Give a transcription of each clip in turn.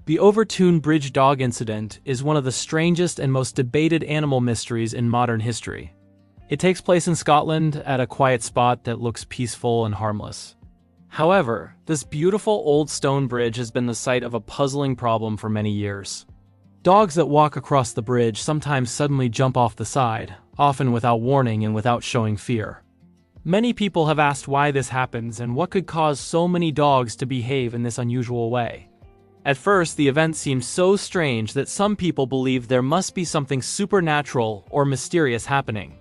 The Overtoun Bridge dog incident is one of the strangest and most debated animal mysteries in modern history. It takes place in Scotland at a quiet spot that looks peaceful and harmless. However, this beautiful old stone bridge has been the site of a puzzling problem for many years. Dogs that walk across the bridge sometimes suddenly jump off the side, often without warning and without showing fear. Many people have asked why this happens and what could cause so many dogs to behave in this unusual way. At first, the event seemed so strange that some people believed there must be something supernatural or mysterious happening.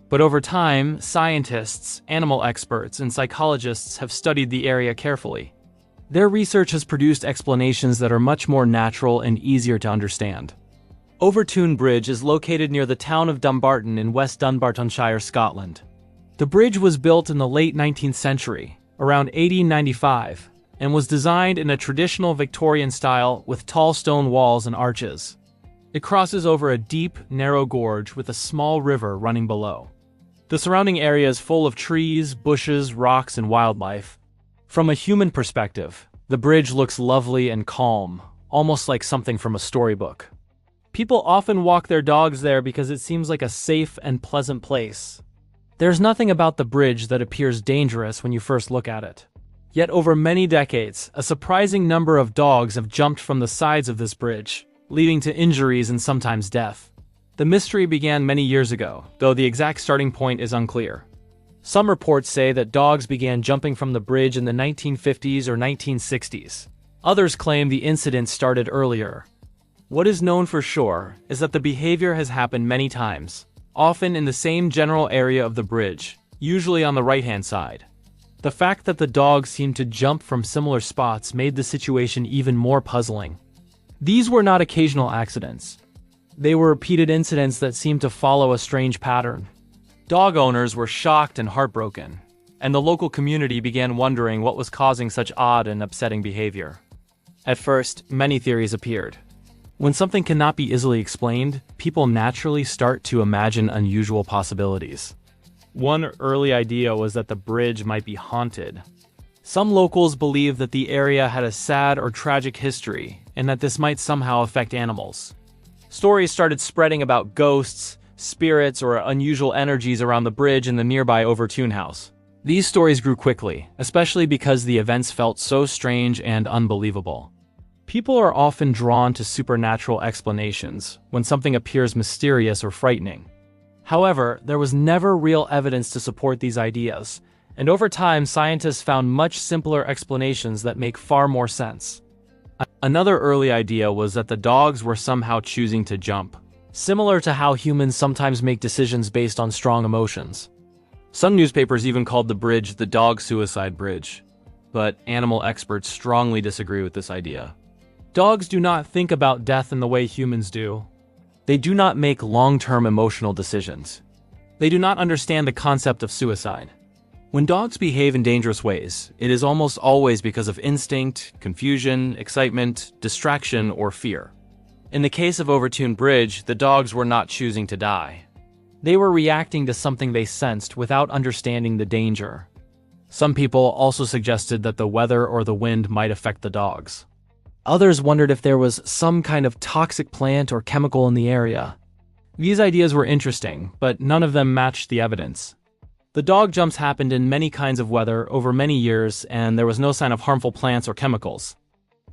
But over time, scientists, animal experts, and psychologists have studied the area carefully. Their research has produced explanations that are much more natural and easier to understand. Overtoun Bridge is located near the town of Dumbarton in West Dunbartonshire, Scotland. The bridge was built in the late 19th century, around 1895, and was designed in a traditional Victorian style with tall stone walls and arches. It crosses over a deep, narrow gorge with a small river running below. The surrounding area is full of trees, bushes, rocks, and wildlife. From a human perspective, the bridge looks lovely and calm, almost like something from a storybook. People often walk their dogs there because it seems like a safe and pleasant place. There's nothing about the bridge that appears dangerous when you first look at it. Yet over many decades, a surprising number of dogs have jumped from the sides of this bridge, leading to injuries and sometimes death. The mystery began many years ago, though the exact starting point is unclear. Some reports say that dogs began jumping from the bridge in the 1950s or 1960s. Others claim the incident started earlier. What is known for sure is that the behavior has happened many times, often in the same general area of the bridge, usually on the right-hand side. The fact that the dogs seemed to jump from similar spots made the situation even more puzzling. These were not occasional accidents. They were repeated incidents that seemed to follow a strange pattern. Dog owners were shocked and heartbroken, and the local community began wondering what was causing such odd and upsetting behavior. At first, many theories appeared. When something cannot be easily explained, people naturally start to imagine unusual possibilities. One early idea was that the bridge might be haunted. Some locals believed that the area had a sad or tragic history, and that this might somehow affect animals. Stories started spreading about ghosts, spirits, or unusual energies around the bridge and the nearby Overtoun house. These stories grew quickly, especially because the events felt so strange and unbelievable. People are often drawn to supernatural explanations when something appears mysterious or frightening. However, there was never real evidence to support these ideas, and over time scientists found much simpler explanations that make far more sense. Another early idea was that the dogs were somehow choosing to jump, similar to how humans sometimes make decisions based on strong emotions. Some newspapers even called the bridge the dog suicide bridge, but animal experts strongly disagree with this idea. Dogs do not think about death in the way humans do. They do not make long-term emotional decisions. They do not understand the concept of suicide. When dogs behave in dangerous ways, it is almost always because of instinct, confusion, excitement, distraction, or fear. In the case of Overtoun Bridge, the dogs were not choosing to die. They were reacting to something they sensed without understanding the danger. Some people also suggested that the weather or the wind might affect the dogs. Others wondered if there was some kind of toxic plant or chemical in the area. These ideas were interesting, but none of them matched the evidence. The dog jumps happened in many kinds of weather over many years, and there was no sign of harmful plants or chemicals.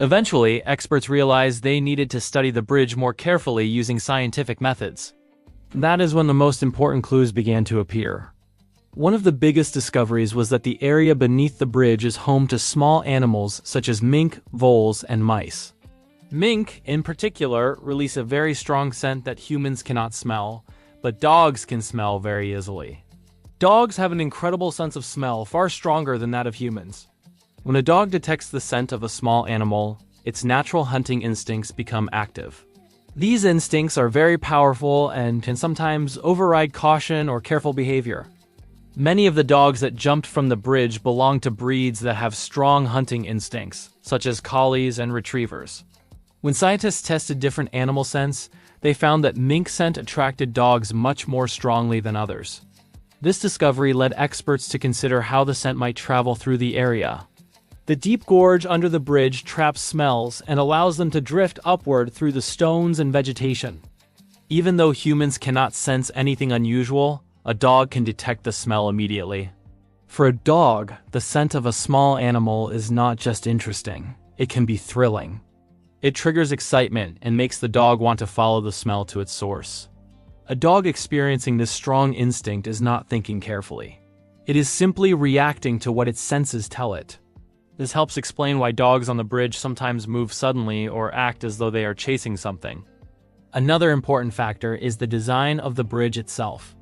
Eventually, experts realized they needed to study the bridge more carefully using scientific methods. That is when the most important clues began to appear. One of the biggest discoveries was that the area beneath the bridge is home to small animals such as mink, voles, and mice. Mink, in particular, release a very strong scent that humans cannot smell, but dogs can smell very easily. Dogs have an incredible sense of smell, far stronger than that of humans. When a dog detects the scent of a small animal, its natural hunting instincts become active. These instincts are very powerful and can sometimes override caution or careful behavior. Many of the dogs that jumped from the bridge belong to breeds that have strong hunting instincts, such as collies and retrievers. When scientists tested different animal scents, they found that mink scent attracted dogs much more strongly than others. This discovery led experts to consider how the scent might travel through the area. The deep gorge under the bridge traps smells and allows them to drift upward through the stones and vegetation. Even though humans cannot sense anything unusual, a dog can detect the smell immediately. For a dog, the scent of a small animal is not just interesting, it can be thrilling. It triggers excitement and makes the dog want to follow the smell to its source. A dog experiencing this strong instinct is not thinking carefully. It is simply reacting to what its senses tell it. This helps explain why dogs on the bridge sometimes move suddenly or act as though they are chasing something. Another important factor is the design of the bridge itself.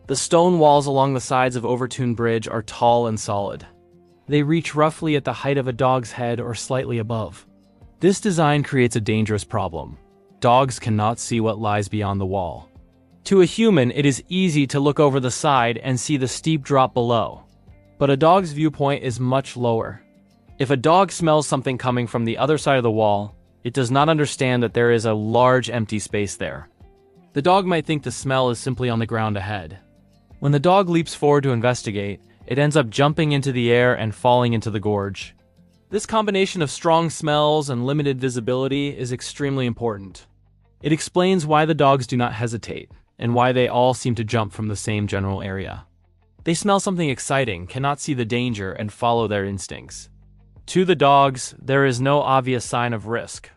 The stone walls along the sides of Overtoun Bridge are tall and solid. They reach roughly at the height of a dog's head or slightly above. This design creates a dangerous problem. Dogs cannot see what lies beyond the wall. To a human, it is easy to look over the side and see the steep drop below. But a dog's viewpoint is much lower. If a dog smells something coming from the other side of the wall, it does not understand that there is a large empty space there. The dog might think the smell is simply on the ground ahead. When the dog leaps forward to investigate, it ends up jumping into the air and falling into the gorge. This combination of strong smells and limited visibility is extremely important. It explains why the dogs do not hesitate, and why they all seem to jump from the same general area. They smell something exciting, cannot see the danger, and follow their instincts. To the dogs, there is no obvious sign of risk.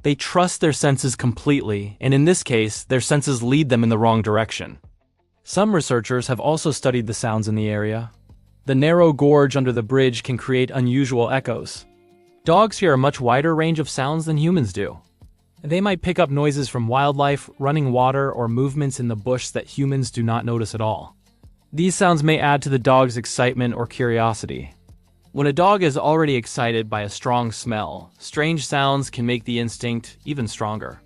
They trust their senses completely, and in this case, their senses lead them in the wrong direction. Some researchers have also studied the sounds in the area. The narrow gorge under the bridge can create unusual echoes. Dogs hear a much wider range of sounds than humans do. They might pick up noises from wildlife, running water, or movements in the bush that humans do not notice at all. These sounds may add to the dog's excitement or curiosity. When a dog is already excited by a strong smell, strange sounds can make the instinct even stronger.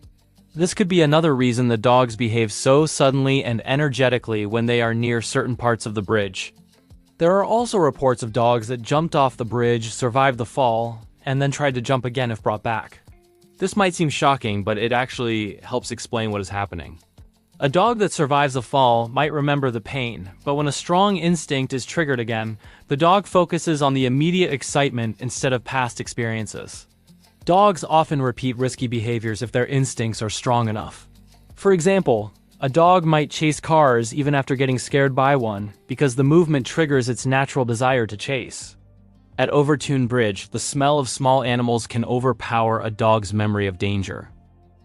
This could be another reason the dogs behave so suddenly and energetically when they are near certain parts of the bridge. There are also reports of dogs that jumped off the bridge, survived the fall, and then tried to jump again if brought back. This might seem shocking, but it actually helps explain what is happening. A dog that survives a fall might remember the pain, but when a strong instinct is triggered again, the dog focuses on the immediate excitement instead of past experiences. Dogs often repeat risky behaviors if their instincts are strong enough. For example, a dog might chase cars even after getting scared by one because the movement triggers its natural desire to chase. At Overtoun Bridge, the smell of small animals can overpower a dog's memory of danger.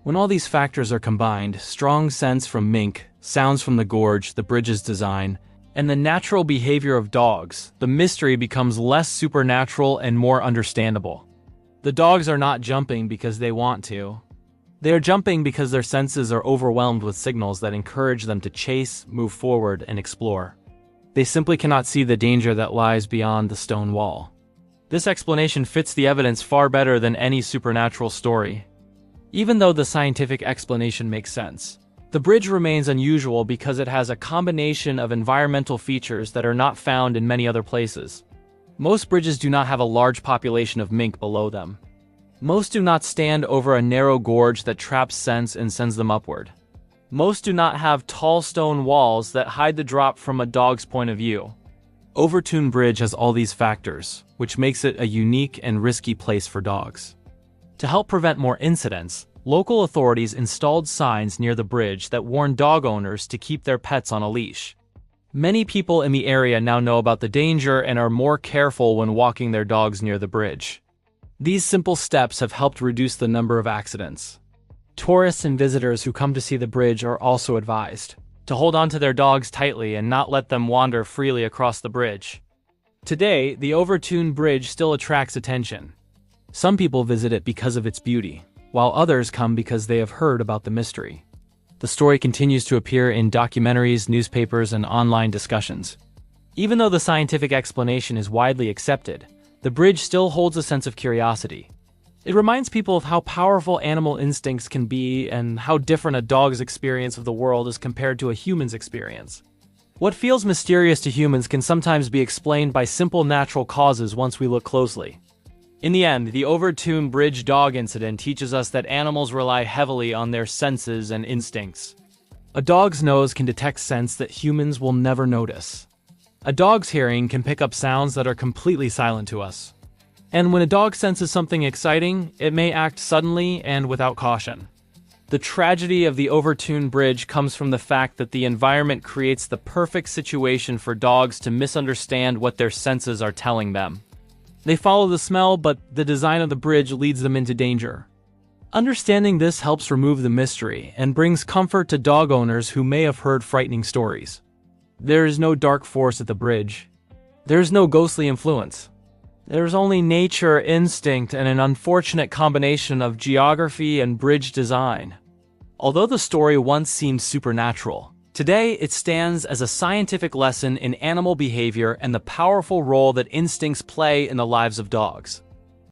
When all these factors are combined, strong scents from mink, sounds from the gorge, the bridge's design, and the natural behavior of dogs, the mystery becomes less supernatural and more understandable. The dogs are not jumping because they want to. They are jumping because their senses are overwhelmed with signals that encourage them to chase, move forward, and explore. They simply cannot see the danger that lies beyond the stone wall. This explanation fits the evidence far better than any supernatural story. Even though the scientific explanation makes sense, the bridge remains unusual because it has a combination of environmental features that are not found in many other places. Most bridges do not have a large population of mink below them. Most do not stand over a narrow gorge that traps scents and sends them upward. Most do not have tall stone walls that hide the drop from a dog's point of view. Overtoun Bridge has all these factors, which makes it a unique and risky place for dogs. To help prevent more incidents, local authorities installed signs near the bridge that warn dog owners to keep their pets on a leash. Many people in the area now know about the danger and are more careful when walking their dogs near the bridge. These simple steps have helped reduce the number of accidents. Tourists and visitors who come to see the bridge are also advised to hold on to their dogs tightly and not let them wander freely across the bridge. Today, the Overtoun Bridge still attracts attention. Some people visit it because of its beauty, while others come because they have heard about the mystery. The story continues to appear in documentaries, newspapers, and online discussions. Even though the scientific explanation is widely accepted, the bridge still holds a sense of curiosity. It reminds people of how powerful animal instincts can be and how different a dog's experience of the world is compared to a human's experience. What feels mysterious to humans can sometimes be explained by simple natural causes once we look closely. In the end, the Overtoun Bridge dog incident teaches us that animals rely heavily on their senses and instincts. A dog's nose can detect scents that humans will never notice. A dog's hearing can pick up sounds that are completely silent to us. And when a dog senses something exciting, it may act suddenly and without caution. The tragedy of the Overtoun Bridge comes from the fact that the environment creates the perfect situation for dogs to misunderstand what their senses are telling them. They follow the smell, but the design of the bridge leads them into danger. Understanding this helps remove the mystery and brings comfort to dog owners who may have heard frightening stories. There is no dark force at the bridge. There is no ghostly influence. There's only nature, instinct, and an unfortunate combination of geography and bridge design. Although the story once seemed supernatural, today it stands as a scientific lesson in animal behavior and the powerful role that instincts play in the lives of dogs.